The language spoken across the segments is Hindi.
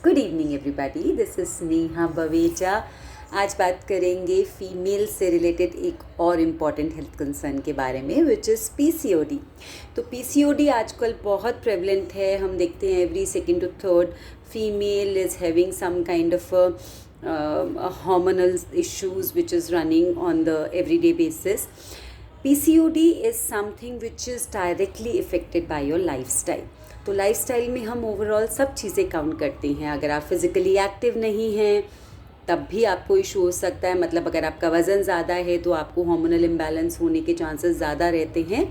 Good evening everybody, this is Neha Baweja. आज बात करेंगे फीमेल से रिलेटेड एक और इम्पॉर्टेंट हेल्थ कंसर्न के बारे में, विच इज़ पीसीओडी। तो पीसीओडी आजकल बहुत प्रेवलेंट है। हम देखते हैं every second to third female is having some kind of hormonal issues which is running on the everyday basis. PCOD is something which is directly affected by your lifestyle. तो लाइफस्टाइल में हम ओवरऑल सब चीज़ें काउंट करते हैं। अगर आप फिज़िकली एक्टिव नहीं हैं तब भी आपको इशू हो सकता है। मतलब अगर आपका वज़न ज़्यादा है तो आपको हार्मोनल इम्बैलेंस होने के चांसेस ज़्यादा रहते हैं।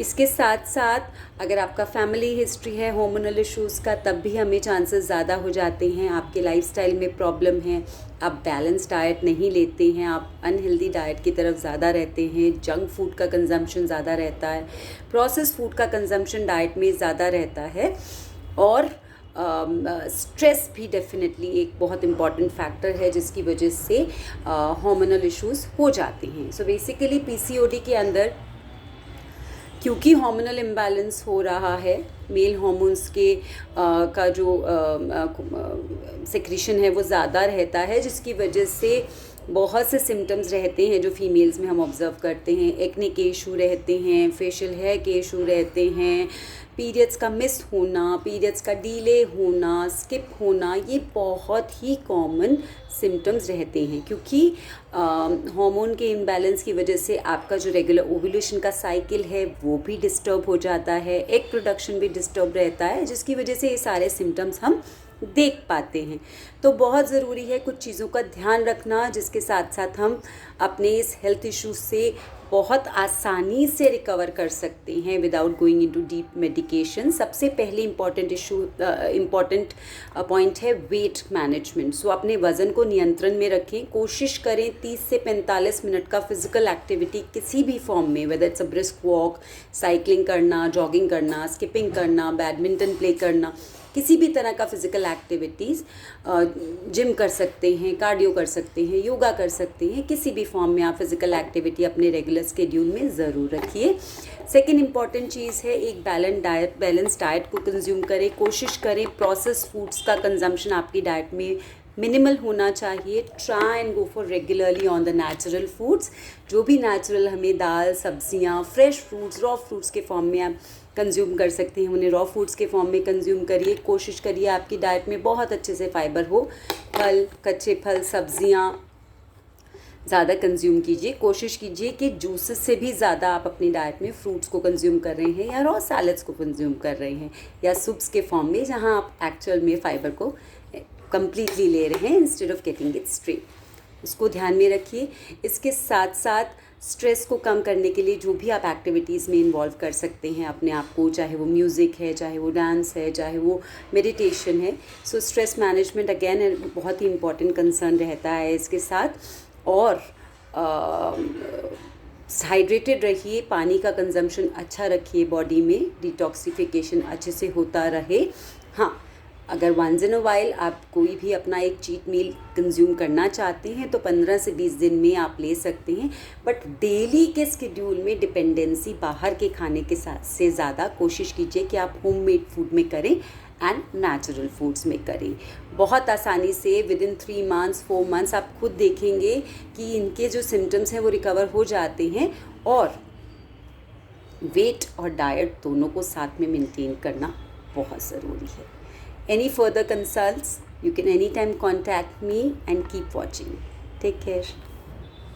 इसके साथ साथ अगर आपका फैमिली हिस्ट्री है हार्मोनल इश्यूज़ का तब भी हमें चांसेस ज़्यादा हो जाते हैं। आपके लाइफस्टाइल में प्रॉब्लम है, आप बैलेंस डाइट नहीं लेते हैं, आप अनहेल्दी डाइट की तरफ ज़्यादा रहते हैं, जंक फूड का कंजम्पशन ज़्यादा रहता है, प्रोसेस फूड का कंजम्पशन डाइट में ज़्यादा रहता है, और स्ट्रेस भी डेफिनेटली एक बहुत इम्पॉर्टेंट फैक्टर है जिसकी वजह से हार्मोनल इश्यूज़ हो जाते हैं। सो बेसिकली पीसीओडी के अंदर क्योंकि हार्मोनल इम्बैलेंस हो रहा है, मेल हार्मोन्स के का जो सेक्रेशन है वो ज़्यादा रहता है, जिसकी वजह से बहुत से सिम्टम्स रहते हैं जो फीमेल्स में हम ऑब्ज़र्व करते हैं। एक्ने के इशू रहते हैं, फेशियल हेयर के इशू रहते हैं, पीरियड्स का मिस होना, पीरियड्स का डिले होना, स्किप होना, ये बहुत ही कॉमन सिम्टम्स रहते हैं। क्योंकि हार्मोन के इम्बैलेंस की वजह से आपका जो रेगुलर ओव्यूलेशन का साइकिल है वो भी डिस्टर्ब हो जाता है, एग प्रोडक्शन भी डिस्टर्ब रहता है, जिसकी वजह से ये सारे सिम्टम्स हम देख पाते हैं। तो बहुत ज़रूरी है कुछ चीज़ों का ध्यान रखना, जिसके साथ साथ हम अपने इस हेल्थ इशू से बहुत आसानी से रिकवर कर सकते हैं without going into deep medication. सबसे पहले इम्पॉर्टेंट पॉइंट है वेट मैनेजमेंट। सो अपने वज़न को नियंत्रण में रखें। कोशिश करें 30 से 45 मिनट का फिज़िकल एक्टिविटी किसी भी फॉर्म में, whether it's a brisk walk, cycling करना, जॉगिंग करना, स्किपिंग करना, बैडमिंटन प्ले करना, किसी भी तरह का फिज़िकल एक्टिविटीज़, जिम कर सकते हैं, कार्डियो कर सकते हैं, योगा कर सकते हैं, किसी भी फॉर्म में आप फिज़िकल एक्टिविटी अपने रेगुलर स्केड्यूल में ज़रूर रखिए। सेकेंड इम्पॉर्टेंट चीज़ है एक बैलेंस डाइट को कंज्यूम करें। कोशिश करें प्रोसेस फूड्स का कंजम्पशन आपकी डाइट में मिनिमल होना चाहिए। Try and go for regularly on the natural foods. जो भी नेचुरल हमें दाल, सब्जियां, फ्रेश फ्रूट्स, रॉ फ्रूट्स के फॉर्म में आप कंज्यूम कर सकते हैं, उन्हें रॉ फूड्स के फॉर्म में कंज्यूम करिए। कोशिश करिए आपकी डाइट में बहुत अच्छे से फाइबर हो। फल, कच्चे फल, सब्जियां ज़्यादा कंज्यूम कीजिए। कोशिश कीजिए कि जूसेस से भी ज़्यादा आप अपनी डाइट में फ्रूट्स को कंज्यूम कर रहे हैं, या रॉ सैलड्स को कंज्यूम कर रहे हैं, या सूप्स के फॉर्म में जहां आप एक्चुअल में फाइबर को कम्प्लीटली ले रहे हैं instead of getting it straight. उसको ध्यान में रखिए। इसके साथ साथ स्ट्रेस को कम करने के लिए जो भी आप एक्टिविटीज़ में इन्वॉल्व कर सकते हैं अपने आप को, चाहे वो म्यूज़िक है, चाहे वो डांस है, चाहे वो मेडिटेशन है। सो स्ट्रेस मैनेजमेंट अगेन बहुत ही इम्पॉर्टेंट कंसर्न रहता है इसके साथ। और हाइड्रेटेड रहिए, पानी का कंजम्पशन अच्छा रखिए, बॉडी में डिटॉक्सिफिकेशन अच्छे से होता रहे। हाँ, अगर वंस इन अ वाइल आप कोई भी अपना एक चीट मील कंज्यूम करना चाहते हैं तो 15 से 20 दिन में आप ले सकते हैं, बट डेली के स्केड्यूल में डिपेंडेंसी बाहर के खाने के साथ से ज़्यादा कोशिश कीजिए कि आप होममेड फूड में करें एंड नेचुरल फूड्स में करें। बहुत आसानी से विदिन 3 मंथ्स 4 मंथ्स आप खुद देखेंगे कि इनके जो सिम्टम्स हैं वो रिकवर हो जाते हैं। और वेट और डाइट दोनों को साथ में मेंटेन करना बहुत ज़रूरी है। Any further consults, you can anytime contact me and keep watching. Take care.